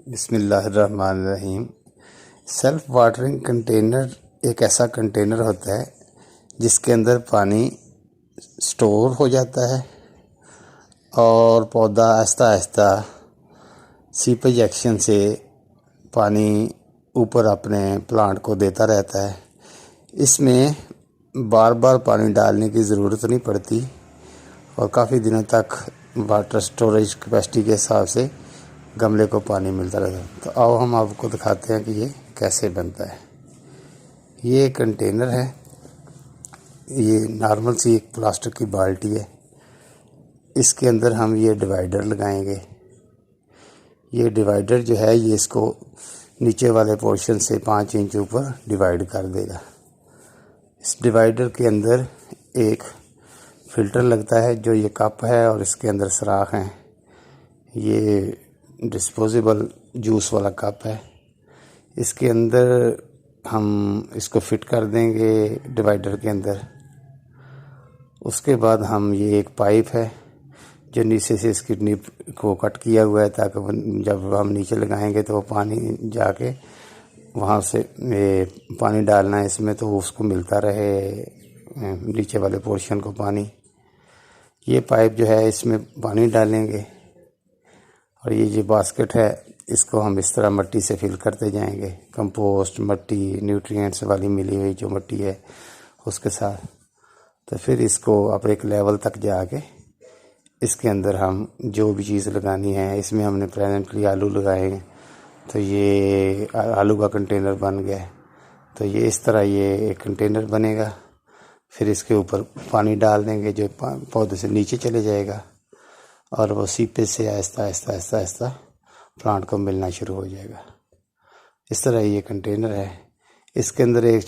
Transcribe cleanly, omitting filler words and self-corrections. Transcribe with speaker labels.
Speaker 1: बिस्मिल्लाहिर्रहमानिर्रहीम। Self watering container एक ऐसा कंटेनर होता है जिसके अंदर पानी स्टोर हो जाता है और पौधा आहिस्ता आहिस्ता सीपेज एक्शन से पानी ऊपर अपने प्लांट को देता रहता है। इसमें बार बार पानी डालने की ज़रूरत नहीं पड़ती और काफ़ी दिनों तक वाटर स्टोरेज कैपेसिटी के हिसाब से गमले को पानी मिलता रहता है। तो आओ हम आपको दिखाते हैं कि ये कैसे बनता है। ये कंटेनर है, ये नॉर्मल सी एक प्लास्टिक की बाल्टी है। इसके अंदर हम ये डिवाइडर लगाएंगे। ये डिवाइडर जो है ये इसको नीचे वाले पोर्शन से 5 इंच ऊपर डिवाइड कर देगा। इस डिवाइडर के अंदर एक फ़िल्टर लगता है जो ये कप है और इसके अंदर सुराख हैं। ये डिस्पोजेबल जूस वाला कप है। इसके अंदर हम इसको फिट कर देंगे डिवाइडर के अंदर। उसके बाद हम ये एक पाइप है जो नीचे से इसकी नीब को कट किया हुआ है ताकि जब हम नीचे लगाएंगे तो पानी जाके वहाँ से पानी डालना है इसमें तो उसको मिलता रहे नीचे वाले पोर्शन को पानी। ये पाइप जो है इसमें पानी डालेंगे और ये जो बास्केट है इसको हम इस तरह मिट्टी से फिल करते जाएंगे। कंपोस्ट मिट्टी न्यूट्रिएंट्स वाली मिली हुई जो मिट्टी है उसके साथ। तो फिर इसको आप एक लेवल तक जाके इसके अंदर हम जो भी चीज़ लगानी है, इसमें हमने प्रेजेंटली आलू लगाए हैं तो ये आलू का कंटेनर बन गया। तो ये इस तरह ये एक कंटेनर बनेगा। फिर इसके ऊपर पानी डाल देंगे जो पौधे से नीचे चले जाएगा और वो सीपेज से आहिस्ता आहिस्ता आहिस्ता आहिस्ता प्लांट को मिलना शुरू हो जाएगा। इस तरह ये कंटेनर है। इसके अंदर एक